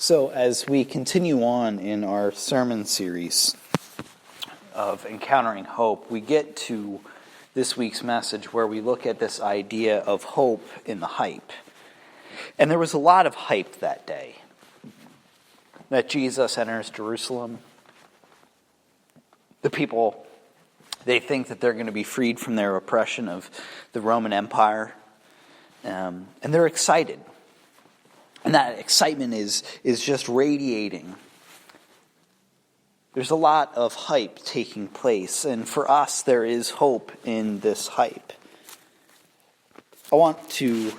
So, as we continue on in our sermon series of Encountering Hope, we get to this week's message where we look at this idea of hope in the hype. And there was a lot of hype that day that Jesus enters Jerusalem. The people, they think that they're going to be freed from their oppression of the Roman Empire. And they're excited. And that excitement is just radiating. There's a lot of hype taking place. And for us, there is hope in this hype. I want to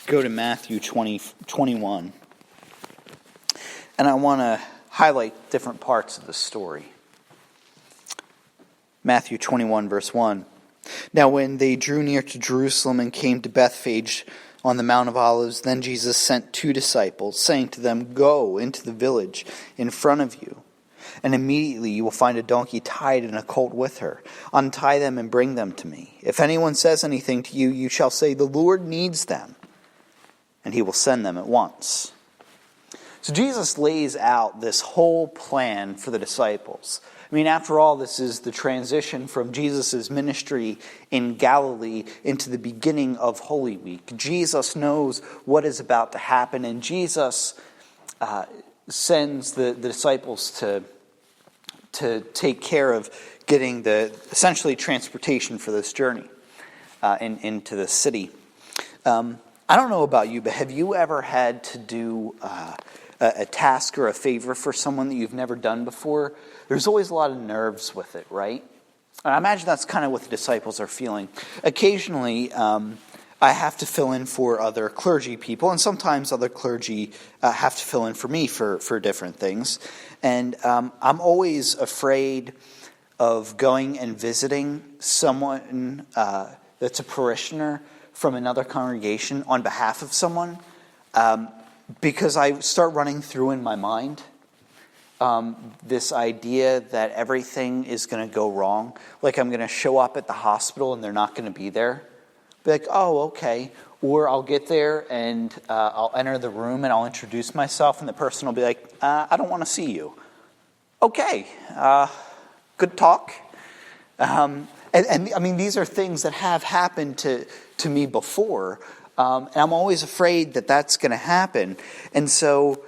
go to Matthew 21. And I want to highlight different parts of the story. Matthew 21, verse 1. Now when they drew near to Jerusalem and came to Bethphage on the Mount of Olives, then Jesus sent 2 disciples, saying to them, "Go into the village in front of you, and immediately you will find a donkey tied and a colt with her. Untie them and bring them to me. If anyone says anything to you, you shall say, 'The Lord needs them,' and he will send them at once." So Jesus lays out this whole plan for the disciples. I mean, after all, this is the transition from Jesus' ministry in Galilee into the beginning of Holy Week. Jesus knows what is about to happen, and Jesus sends the disciples to take care of getting the essentially transportation for this journey into the city. I don't know about you, but have you ever had to do a task or a favor for someone that you've never done before? There's always a lot of nerves with it, right? And I imagine that's kind of what the disciples are feeling. Occasionally, I have to fill in for other clergy people, and sometimes other clergy have to fill in for me for different things. And I'm always afraid of going and visiting someone that's a parishioner from another congregation on behalf of someone, because I start running through in my mind this idea that everything is going to go wrong. Like I'm going to show up at the hospital and they're not going to be there. Be like, oh, okay. Or I'll get there and I'll enter the room and I'll introduce myself and the person will be like, I don't want to see you. Okay, good talk. And I mean, these are things that have happened to me before. And I'm always afraid that that's going to happen. And so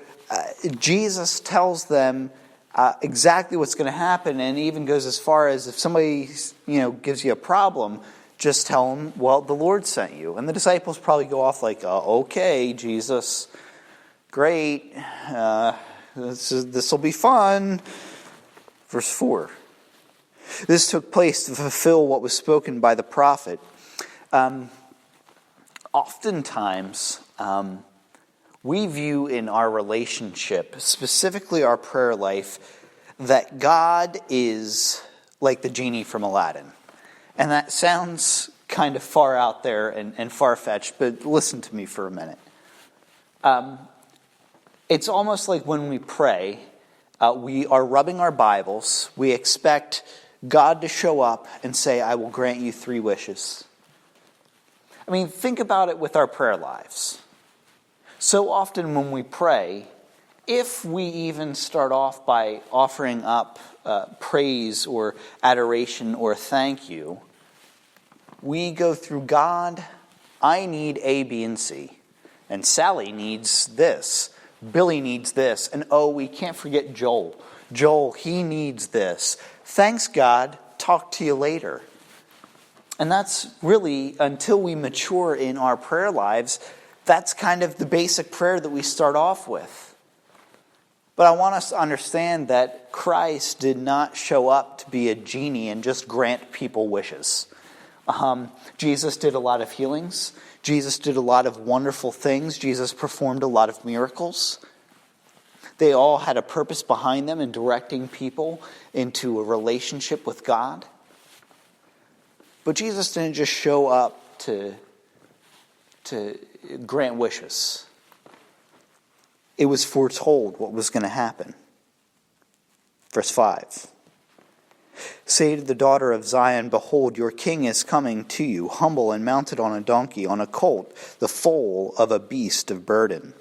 Jesus tells them exactly what's going to happen, and even goes as far as if somebody gives you a problem, just tell them, well, the Lord sent you. And the disciples probably go off like, okay, Jesus, great, this will be fun. Verse 4. This took place to fulfill what was spoken by the prophet. Oftentimes, we view in our relationship, specifically our prayer life, that God is like the genie from Aladdin. And that sounds kind of far out there and far-fetched, but listen to me for a minute. It's almost like when we pray, we are rubbing our Bibles, we expect God to show up and say, "I will grant you 3 wishes." I mean, think about it with our prayer lives. So often when we pray, if we even start off by offering up praise or adoration or thank you, we go through, God, I need A, B, and C. And Sally needs this. Billy needs this. And we can't forget Joel. Joel, he needs this. Thanks, God. Talk to you later. And that's really, until we mature in our prayer lives, that's kind of the basic prayer that we start off with. But I want us to understand that Christ did not show up to be a genie and just grant people wishes. Jesus did a lot of healings. Jesus did a lot of wonderful things. Jesus performed a lot of miracles. They all had a purpose behind them in directing people into a relationship with God. But Jesus didn't just show up to grant wishes. It was foretold what was going to happen. Verse 5. Say to the daughter of Zion, behold, your king is coming to you, humble and mounted on a donkey, on a colt, the foal of a beast of burden.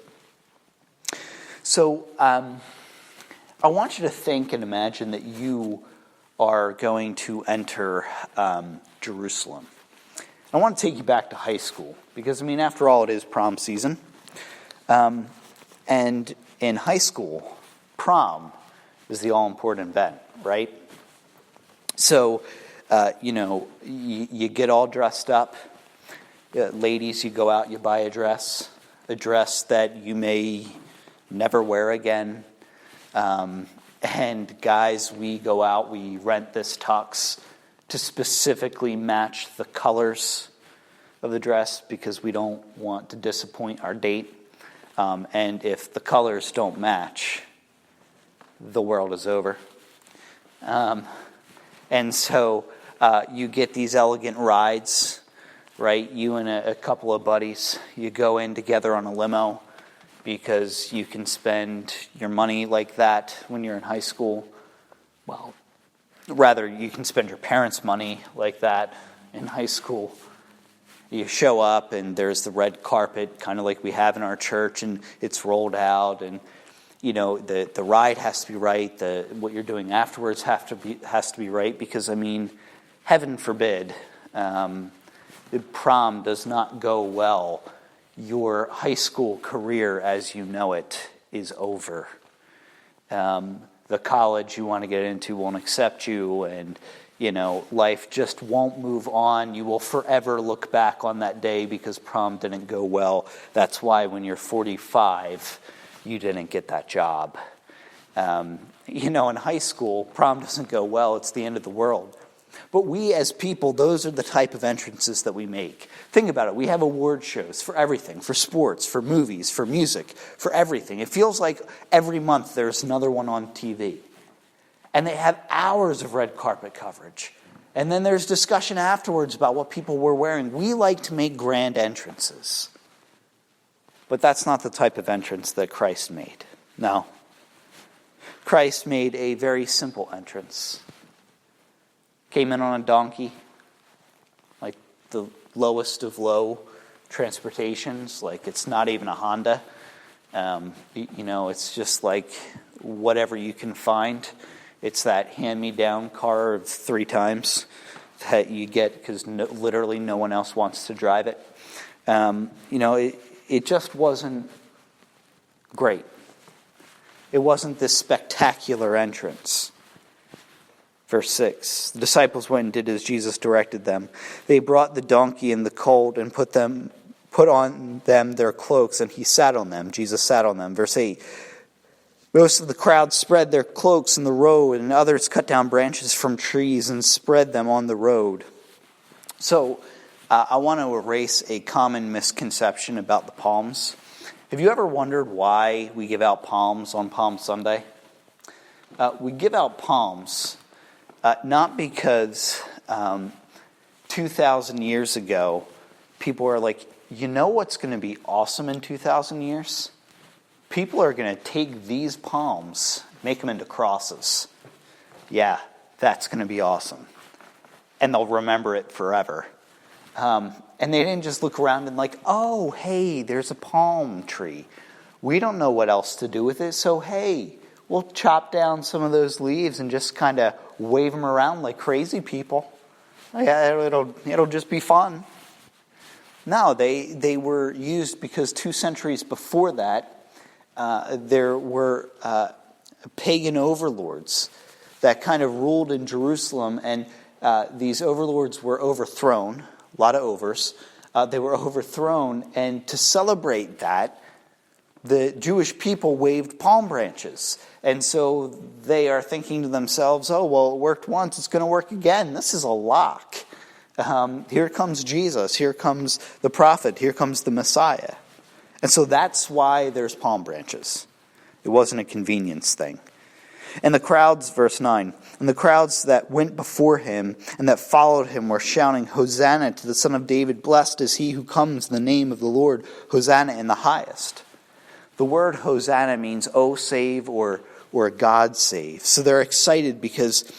So I want you to think and imagine that you are going to enter Jerusalem. I want to take you back to high school because, after all, it is prom season. And in high school, prom is the all-important event, right? So, you get all dressed up. Ladies, you go out, you buy a dress that you may never wear again. And guys, we go out, we rent this tux to specifically match the colors of the dress because we don't want to disappoint our date. And if the colors don't match, the world is over. And so you get these elegant rides, right? You and a couple of buddies, you go in together on a limo because you can spend your money like that when you're in high school. Well, rather, you can spend your parents' money like that in high school. You show up and there's the red carpet, kind of like we have in our church, and it's rolled out, and the ride has to be right. What you're doing afterwards has to be right because heaven forbid, the prom does not go well. Your high school career as you know it is over. The college you want to get into won't accept you, and life just won't move on. You will forever look back on that day because prom didn't go well. That's why when you're 45, you didn't get that job. In high school, prom doesn't go well. It's the end of the world. But we as people, those are the type of entrances that we make. Think about it. We have award shows for everything, for sports, for movies, for music, for everything. It feels like every month there's another one on TV. And they have hours of red carpet coverage. And then there's discussion afterwards about what people were wearing. We like to make grand entrances. But that's not the type of entrance that Christ made. No. Christ made a very simple entrance. Came in on a donkey, like the lowest of low transportations. Like it's not even a Honda. It's just like whatever you can find. It's that hand-me-down car of 3 times that you get because literally no one else wants to drive it. It just wasn't great. It wasn't this spectacular entrance. Verse 6, the disciples went and did as Jesus directed them. They brought the donkey and the colt and put on them their cloaks, and he sat on them. Jesus sat on them. Verse 8, most of the crowd spread their cloaks in the road, and others cut down branches from trees and spread them on the road. So, I want to erase a common misconception about the palms. Have you ever wondered why we give out palms on Palm Sunday? We give out palms not because 2,000 years ago, people are like, you know what's going to be awesome in 2,000 years? People are going to take these palms, make them into crosses. Yeah, that's going to be awesome. And they'll remember it forever. And they didn't just look around and like, oh, hey, there's a palm tree. We don't know what else to do with it, so hey, we'll chop down some of those leaves and just kind of wave them around like crazy people. Yeah, it'll just be fun. No, they were used because 2 centuries before that, there were pagan overlords that kind of ruled in Jerusalem, and these overlords were overthrown. A lot of overs. They were overthrown, and to celebrate that, the Jewish people waved palm branches. And so they are thinking to themselves, oh, well, it worked once, it's going to work again. This is a lock. Here comes Jesus. Here comes the prophet. Here comes the Messiah. And so that's why there's palm branches. It wasn't a convenience thing. And the crowds, verse 9, and the crowds that went before him and that followed him were shouting, Hosanna to the Son of David. Blessed is he who comes in the name of the Lord. Hosanna in the highest. The word Hosanna means, oh, save, or God save. So they're excited because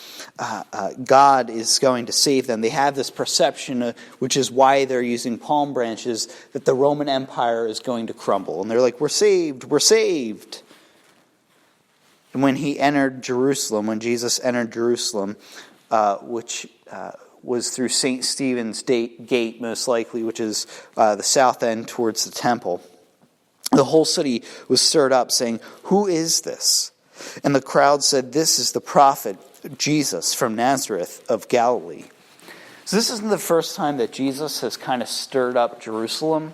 God is going to save them. They have this perception, which is why they're using palm branches, that the Roman Empire is going to crumble. And they're like, we're saved, we're saved. when Jesus entered Jerusalem, which was through St. Stephen's Gate, most likely, which is the south end towards the temple, the whole city was stirred up, saying, "Who is this?" And the crowd said, "This is the prophet Jesus from Nazareth of Galilee." So this isn't the first time that Jesus has kind of stirred up Jerusalem.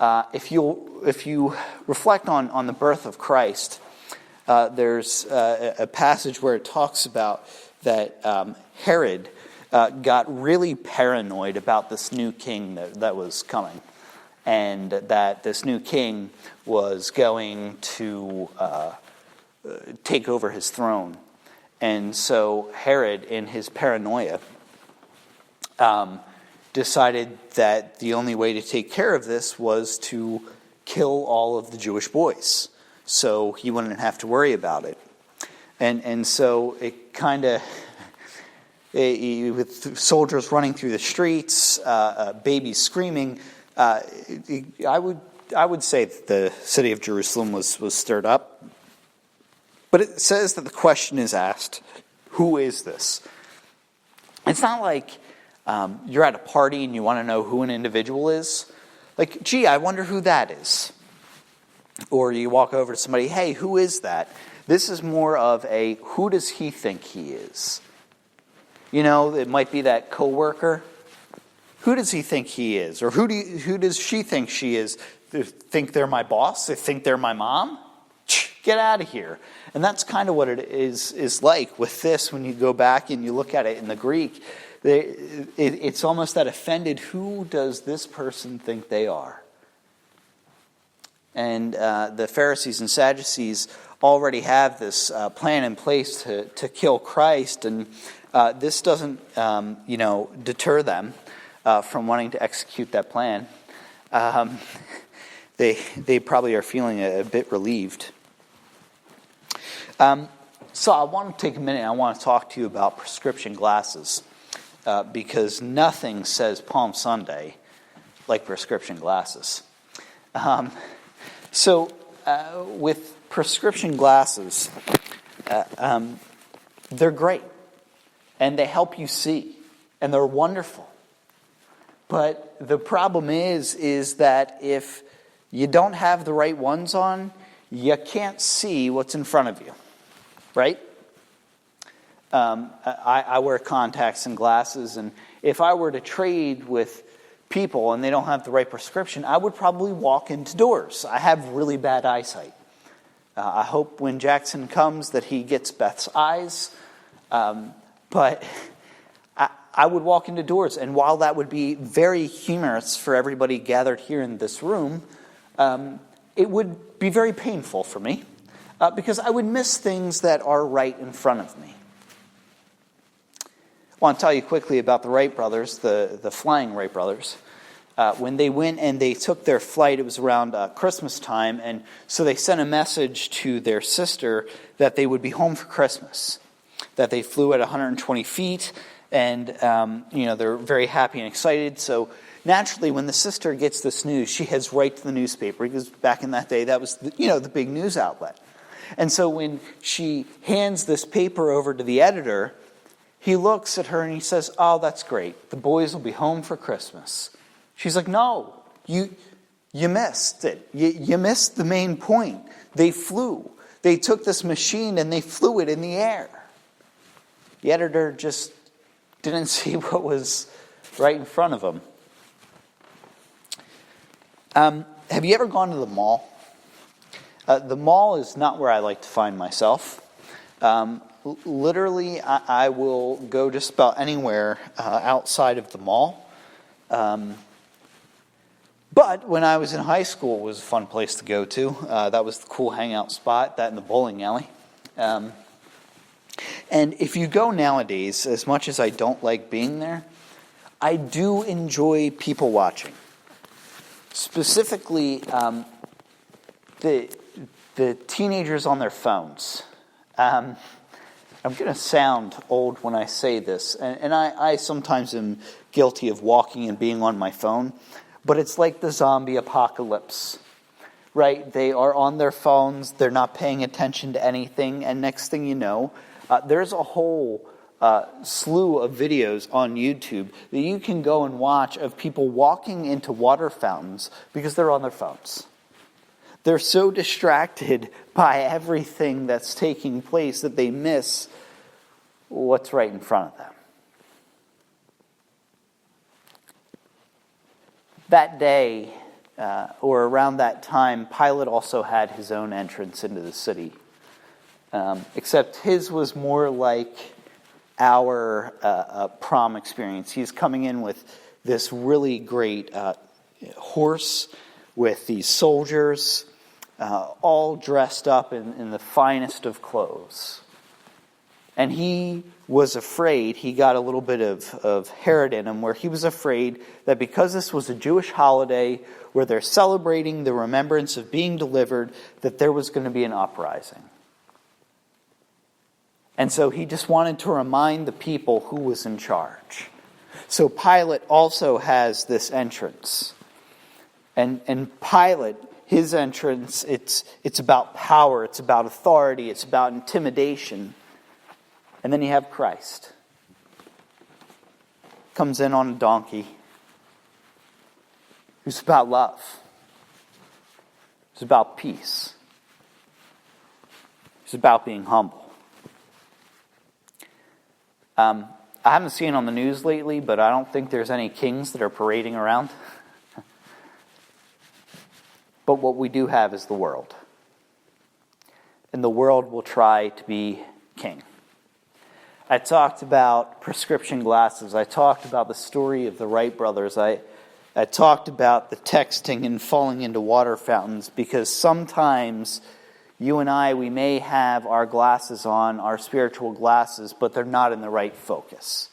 If you reflect on the birth of Christ, there's a passage where it talks about that Herod got really paranoid about this new king that was coming, and that this new king was going to take over his throne. And so Herod, in his paranoia, decided that the only way to take care of this was to kill all of the Jewish boys, so he wouldn't have to worry about it. And so it kind of, with soldiers running through the streets, babies screaming, I would say that the city of Jerusalem was stirred up. But it says that the question is asked, who is this? It's not like you're at a party and you want to know who an individual is. Like, gee, I wonder who that is. Or you walk over to somebody, hey, who is that? This is more of a, who does he think he is? You know, it might be that coworker. Who does he think he is? Or who does she think she is? They think they're my boss? They think they're my mom? Get out of here. And that's kind of what it is like with this when you go back and you look at it in the Greek. It's almost that offended, who does this person think they are? And the Pharisees and Sadducees already have this plan in place to kill Christ, and this doesn't deter them from wanting to execute that plan. They probably are feeling a bit relieved. So I want to take a minute and I want to talk to you about prescription glasses, because nothing says Palm Sunday like prescription glasses. So with prescription glasses, they're great and they help you see and they're wonderful. But the problem is that if you don't have the right ones on, you can't see what's in front of you, right? I wear contacts and glasses, and if I were to trade with people and they don't have the right prescription, I would probably walk into doors. I have really bad eyesight. I hope when Jackson comes that he gets Beth's eyes, but I would walk into doors, and while that would be very humorous for everybody gathered here in this room, it would be very painful for me, because I would miss things that are right in front of me. I want to tell you quickly about the Wright brothers, the flying Wright brothers. When they went and they took their flight, it was around Christmas time, and so they sent a message to their sister that they would be home for Christmas, that they flew at 120 feet, and they're very happy and excited. So naturally, when the sister gets this news, she heads right to the newspaper, because back in that day, that was the big news outlet. And so when she hands this paper over to the editor, he looks at her and he says, "Oh, that's great. The boys will be home for Christmas." She's like, "No, you missed it. You missed the main point. They flew. They took this machine and they flew it in the air." The editor just didn't see what was right in front of him. Have you ever gone to the mall? The mall is not where I like to find myself. Literally, I will go just about anywhere outside of the mall. But when I was in high school, it was a fun place to go to. That was the cool hangout spot, that and the bowling alley. And if you go nowadays, as much as I don't like being there, I do enjoy people watching. Specifically, the teenagers on their phones. I'm going to sound old when I say this, and I sometimes am guilty of walking and being on my phone, but it's like the zombie apocalypse. right? They are on their phones. They're not paying attention to anything. And next thing you know, there's a whole slew of videos on YouTube that you can go and watch of people walking into water fountains because they're on their phones. They're so distracted by everything that's taking place that they miss what's right in front of them. That day, or around that time, Pilate also had his own entrance into the city. Except his was more like our prom experience. He's coming in with this really great horse with these soldiers, all dressed up in the finest of clothes. And he was afraid, he got a little bit of Herod in him, where he was afraid that because this was a Jewish holiday where they're celebrating the remembrance of being delivered, that there was going to be an uprising. And so he just wanted to remind the people who was in charge. So Pilate also has this entrance. And Pilate, his entrance, it's about power, it's about authority, it's about intimidation. And then you have Christ. Comes in on a donkey. Who's about love. Who's about peace. Who's about being humble. I haven't seen on the news lately, but I don't think there's any kings that are parading around. But what we do have is the world. And the world will try to be king. I talked about prescription glasses. I talked about the story of the Wright brothers. I talked about the texting and falling into water fountains, because sometimes you and I, we may have our glasses on, our spiritual glasses, but they're not in the right focus.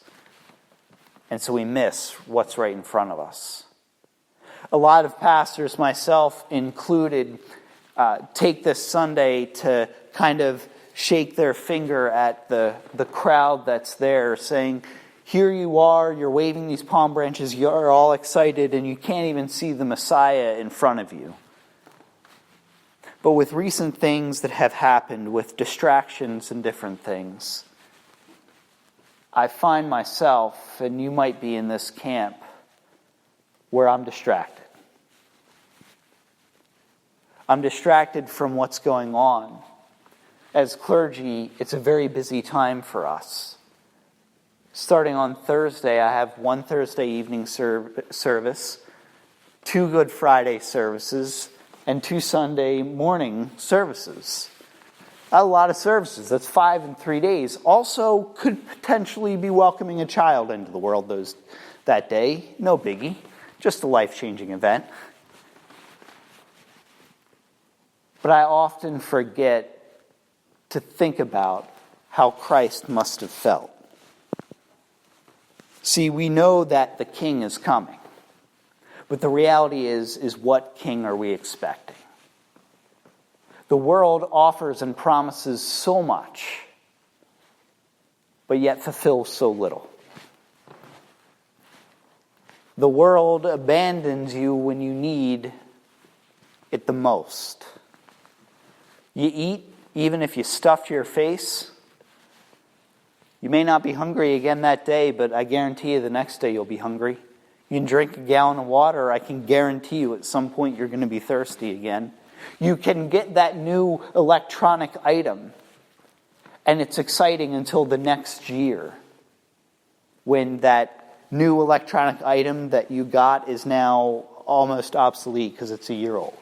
And so we miss what's right in front of us. A lot of pastors, myself included, take this Sunday to kind of shake their finger at the crowd that's there, saying, here you are, you're waving these palm branches, you're all excited, and you can't even see the Messiah in front of you. But with recent things that have happened, with distractions and different things, I find myself, and you might be in this camp, where I'm distracted. I'm distracted from what's going on. As clergy, it's a very busy time for us. Starting on Thursday, I have one Thursday evening service, 2 Good Friday services, and 2 Sunday morning services. A lot of services. That's 5 in 3 days. Also, could potentially be welcoming a child into the world that day. No biggie. Just a life-changing event. But I often forget to think about how Christ must have felt. See, we know that the king is coming. But the reality is what king are we expecting? The world offers and promises so much, but yet fulfills so little. The world abandons you when you need it the most. You eat even if you stuff your face. You may not be hungry again that day, but I guarantee you the next day you'll be hungry. You can drink a gallon of water. I can guarantee you at some point you're going to be thirsty again. You can get that new electronic item, and it's exciting until the next year, when that new electronic item that you got is now almost obsolete because it's a year old.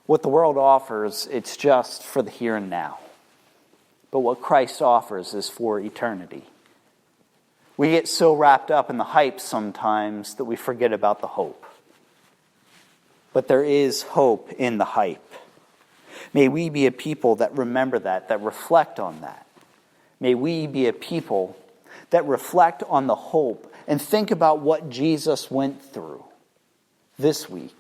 What the world offers, it's just for the here and now. But what Christ offers is for eternity. We get so wrapped up in the hype sometimes that we forget about the hope. But there is hope in the hype. May we be a people that remember that reflect on that. May we be a people that reflect on the hope and think about what Jesus went through this week.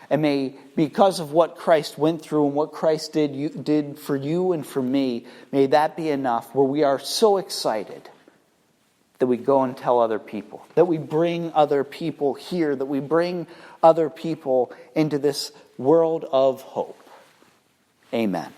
And may, because of what Christ went through and what Christ did for you and for me, may that be enough where we are so excited that we go and tell other people, that we bring other people here, that we bring other people into this world of hope. Amen.